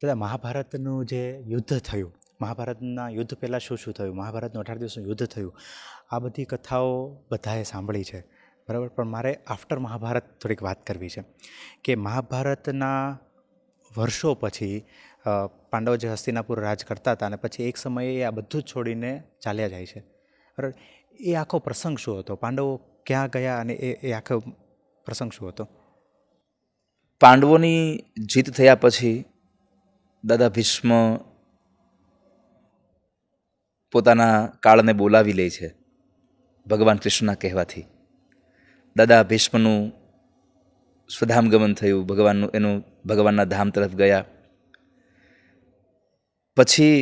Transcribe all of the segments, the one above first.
દાદા, મહાભારતનું જે યુદ્ધ થયું, મહાભારતના યુદ્ધ પહેલાં શું શું થયું, મહાભારતનું 18 દિવસનું યુદ્ધ થયું, આ બધી કથાઓ બધાએ સાંભળી છે, બરાબર. પણ મારે આફ્ટર મહાભારત થોડીક વાત કરવી છે કે મહાભારતના વર્ષો પછી પાંડવો જે હસ્તિનાપુર રાજ કરતા હતા અને પછી એક સમયે આ બધું જ છોડીને ચાલ્યા જાય છે, બરાબર. એ આખો પ્રસંગ શું હતો? પાંડવો ક્યાં ગયા અને એ આખો પ્રસંગ શું હતો? પાંડવોની જીત થયા પછી દાદા ભીષ્મ પોતાના કાળને બોલાવી લે છે ભગવાન કૃષ્ણના કહેવાથી. દાદા ભીષ્મનું સ્વધામગમન થયું, ભગવાનના ધામ તરફ ગયા. પછી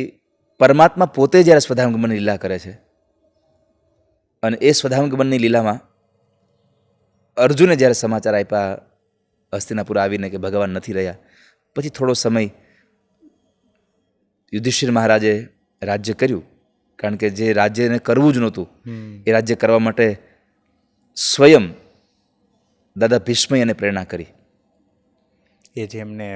પરમાત્મા પોતે જ્યારે સ્વધામગમનની લીલા કરે છે અને એ સ્વધામગમનની લીલામાં અર્જુને જ્યારે સમાચાર આપ્યા હસ્તિનાપુર આવીને કે ભગવાન નથી રહ્યા, પછી થોડો સમય યુધિષ્ઠિર મહારાજે રાજ્ય કર્યું. કારણ કે જે રાજ્યને કરવું જ નહોતું એ રાજ્ય કરવા માટે સ્વયં દાદા ભીષ્મએ એને પ્રેરણા કરી. એ જે એમને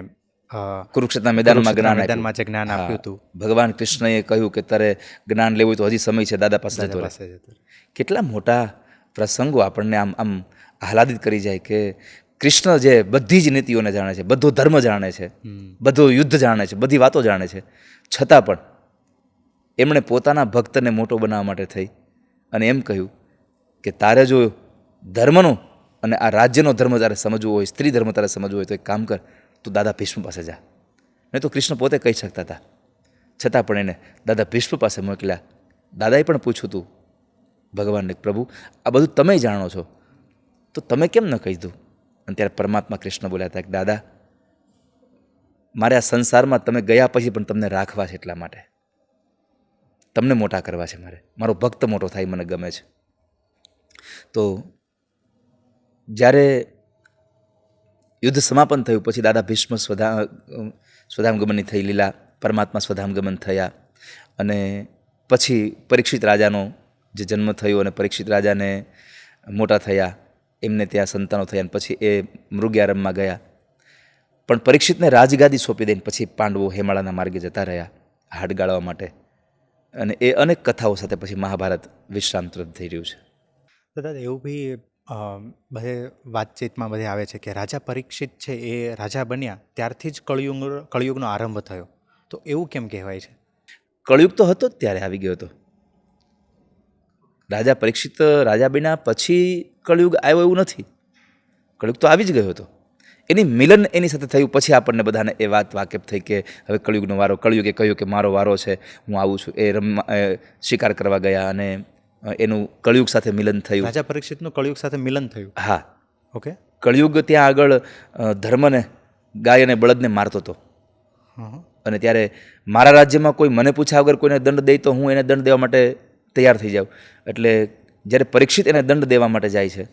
કુરુક્ષેત્રના મેદાનમાં જ્ઞાન જે જ્ઞાન આપ્યું હતું. ભગવાન કૃષ્ણએ કહ્યું કે તારે જ્ઞાન લેવું હોય તો હજી સમય છે, દાદા પાસે જતો રહે. કેટલા મોટા પ્રસંગો આપણને આમ આમ આહલાદિત કરી જાય કે કૃષ્ણ જે બધી જ નીતિઓને જાણે છે, બધો ધર્મ જાણે છે, બધું યુદ્ધ જાણે છે, બધી વાતો જાણે છે, છતાં પણ એમણે પોતાના ભક્તને મોટો બનાવવા માટે થઈ અને એમ કહ્યું કે તારે જો ધર્મનો અને આ રાજ્યનો ધર્મ તારે સમજવો હોય, સ્ત્રી ધર્મ તારે સમજવો હોય તો એક કામ કર, તું દાદા ભીષ્મ પાસે જા. નહીં તો કૃષ્ણ પોતે કહી શકતા હતા, છતાં પણ એને દાદા ભીષ્મ પાસે મોકલ્યા. દાદાએ પણ પૂછ્યું હતું ભગવાનને, પ્રભુ આ બધું તમે જાણો છો તો તમે કેમ ન કહી દઉં? અને ત્યારે પરમાત્મા કૃષ્ણ બોલ્યા હતા કે દાદા, મારે આ સંસારમાં તમે ગયા પછી પણ તમને રાખવા છે, એટલા માટે તમને મોટા કરવા છે, મારો ભક્ત મોટો થાય, મને ગમે છે. તો જ્યારે યુદ્ધ સમાપન થયું પછી દાદા ભીષ્મ સ્વધામગમનની થઈ લીલા, પરમાત્મા સ્વધામગમન થયા અને પછી પરીક્ષિત રાજાનો જે જન્મ થયો અને પરીક્ષિત રાજાને મોટા થયા, એમને ત્યાં સંતાનો થયા અને પછી એ મૃગયારણ્યમાં ગયા. પણ પરીક્ષિતને રાજગાદી સોંપી દઈને પછી પાંડવો હેમાળાના માર્ગે જતા રહ્યા હાડ ગાળવા માટે. અને એ અનેક કથાઓ સાથે પછી મહાભારત વિશ્રામ તરફ થઈ રહ્યું છે. દાદા, એવું બી બધે વાતચીતમાં બધે આવે છે કે રાજા પરીક્ષિત છે એ રાજા બન્યા ત્યારથી જ કળિયુગનો આરંભ થયો. તો એવું કેમ કહેવાય છે? કળિયુગ તો હતો જ ત્યારે આવી ગયો હતો. રાજા પરીક્ષિત રાજા બન્યા પછી કળિયુગ આવ્યો એવું નથી. કળિયુગ તો આવી જ ગયો હતો. એની મિલન એની સાથે થયું પછી આપણને બધાને એ વાત વાકેફ થઈ કે હવે કળિયુગનો વારો. કળિયુગે કહ્યું કે મારો વારો છે, હું આવું છું. એ શિકાર કરવા ગયા અને એનું કળિયુગ સાથે મિલન થયું. રાજા પરીક્ષિતનું કળિયુગ સાથે મિલન થયું. હા, ઓકે. કળિયુગ ત્યાં આગળ ધર્મને, ગાય અને બળદને મારતો હતો અને ત્યારે મારા રાજ્યમાં કોઈ મને પૂછ્યા વગર કોઈને દંડ દે તો હું એને દંડ દેવા માટે તૈયાર થઈ જાઉં. એટલે જ્યારે પરીક્ષિત એને દંડ દેવા માટે જાય છે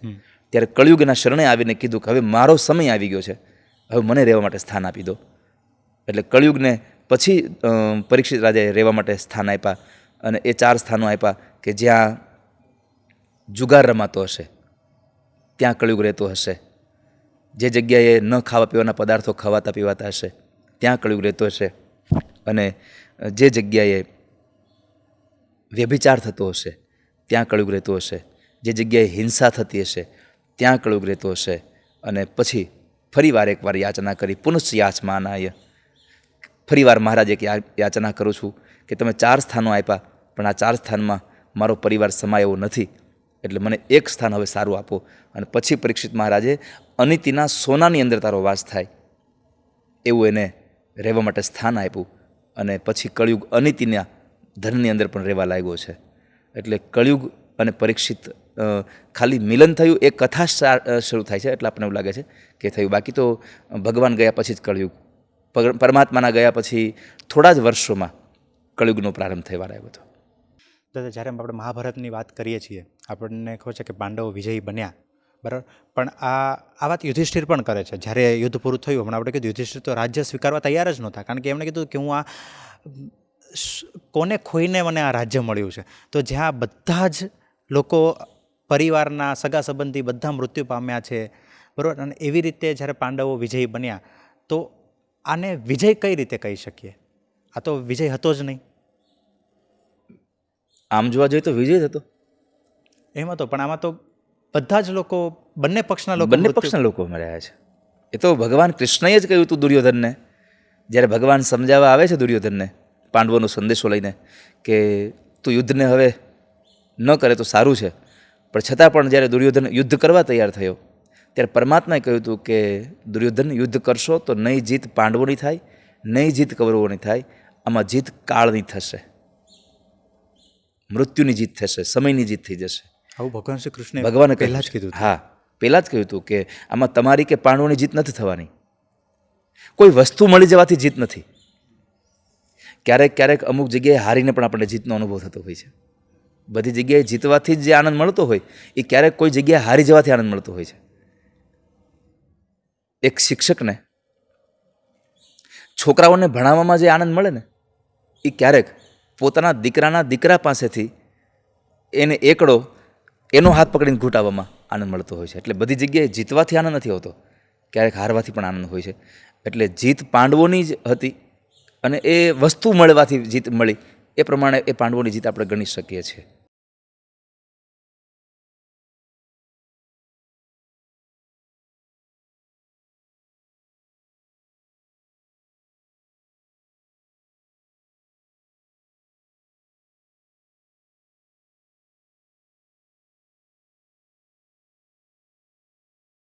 ત્યારે કળિયુગના શરણે આવીને કીધું કે હવે મારો સમય આવી ગયો છે, હવે મને રહેવા માટે સ્થાન આપી દો. એટલે કળિયુગને પછી પરીક્ષિત રાજાએ રહેવા માટે સ્થાન આપ્યા અને એ 4 સ્થાનો આપ્યા કે જ્યાં જુગાર રમાતો હશે ત્યાં કળિયુગ રહેતો હશે, જે જગ્યાએ ન ખાવા પીવાના પદાર્થો ખવાતા પીવાતા હશે ત્યાં કળિયુગ રહેતો હશે, અને જે જગ્યાએ વ્યભિચાર થતો હશે ત્યાં કળિયુગ રહેતો હશે, જે જગ્યાએ હિંસા થતી હશે ત્યાં કળિયુગ રહેતો હશે. અને પછી ફરીવાર એકવાર યાચના કરી, પુનશ્ચ યાચમાનાય, ફરીવાર મહારાજે કે યાચના કરું છું કે તમે 4 સ્થાનો આપ્યા પણ આ 4 સ્થાનમાં મારો પરિવાર સમાય એવો નથી, એટલે મને એક સ્થાન હવે સારું આપો. અને પછી પરીક્ષિત મહારાજે અનિતિના સોનાની અંદર તારો વાસ થાય એવું એને રહેવા માટે સ્થાન આપ્યું. અને પછી કળિયુગ અનિતિના ધનની અંદર પણ રહેવા લાગ્યો છે. એટલે કળિયુગ અને પરીક્ષિત ખાલી મિલન થયું એ કથા શરૂ થાય છે એટલે આપણને એવું લાગે છે કે થયું. બાકી તો ભગવાન ગયા પછી જ કળિયુગ, પરમાત્માના ગયા પછી થોડા જ વર્ષોમાં કળિયુગનો પ્રારંભ થવા લાગ્યો હતો. દાદા, જ્યારે આપણે મહાભારતની વાત કરીએ છીએ આપણને ખબર છે કે પાંડવો વિજયી બન્યા, બરાબર. પણ આ વાત યુધિષ્ઠિર પણ કરે છે. જ્યારે યુદ્ધ પૂરું થયું, હમણાં આપણે કીધું યુધિષ્ઠિર તો રાજ્ય સ્વીકારવા તૈયાર જ નહોતા, કારણ કે એમણે કીધું કે હું આ કોને ખોઈને મને આ રાજ્ય મળ્યું છે. તો જ્યાં બધા જ લોકો, પરિવારના સગા સંબંધી બધા મૃત્યુ પામ્યા છે, બરાબર. અને એવી રીતે જ્યારે પાંડવો વિજયી બન્યા તો આને વિજય કઈ રીતે કહી શકીએ? આ તો વિજય હતો જ નહીં. આમ જોવા જોઈએ તો વિજય જ હતો. એમ હતો, પણ આમાં તો બધા જ લોકો, બંને પક્ષના લોકો બંને પક્ષના લોકો મળ્યા છે. એ તો ભગવાન કૃષ્ણએ જ કહ્યું હતું દુર્યોધનને, જ્યારે ભગવાન સમજાવવા આવે છે દુર્યોધનને પાંડવોનો સંદેશો લઈને કે તું યુદ્ધને હવે ન કરે તો સારું છે, પણ છતાં પણ જ્યારે દુર્યોધન યુદ્ધ કરવા તૈયાર થયો ત્યારે પરમાત્માએ કહ્યું હતું કે દુર્યોધન યુદ્ધ કરશો તો નહીં જીત પાંડવોની થાય, નહીં જીત કૌરવોની થાય, આમાં જીત કાળની થશે, મૃત્યુની જીત થશે, સમયની જીત થઈ જશે. આવું ભગવાન શ્રી કૃષ્ણે ભગવાને પહેલા જ કીધું. હા, પહેલાં જ કહ્યું હતું કે આમાં તમારી કે પાંડવોની જીત નથી થવાની. કોઈ વસ્તુ મળી જવાથી જીત નથી. ક્યારેક ક્યારેક અમુક જગ્યાએ હારીને પણ આપણને જીતનો અનુભવ થતો હોય છે. બધી જગ્યાએ જીતવાથી જ જે આનંદ મળતો હોય એ ક્યારેક કોઈ જગ્યાએ હારી જવાથી આનંદ મળતો હોય છે. એક શિક્ષકને છોકરાઓને ભણાવવામાં જે આનંદ મળે ને એ ક્યારેક પોતાના દીકરા પાસેથી એને એકડો એનો હાથ પકડીને ઘૂંટાવવામાં આનંદ મળતો હોય છે. એટલે બધી જગ્યાએ જીતવાથી આનંદ નથી હોતો, ક્યારેક હારવાથી પણ આનંદ હોય છે. એટલે જીત પાંડવોની જ હતી અને એ વસ્તુ મળવાથી જીત મળી, એ પ્રમાણે એ પાંડવોની જીત આપણે ગણી શકીએ છીએ.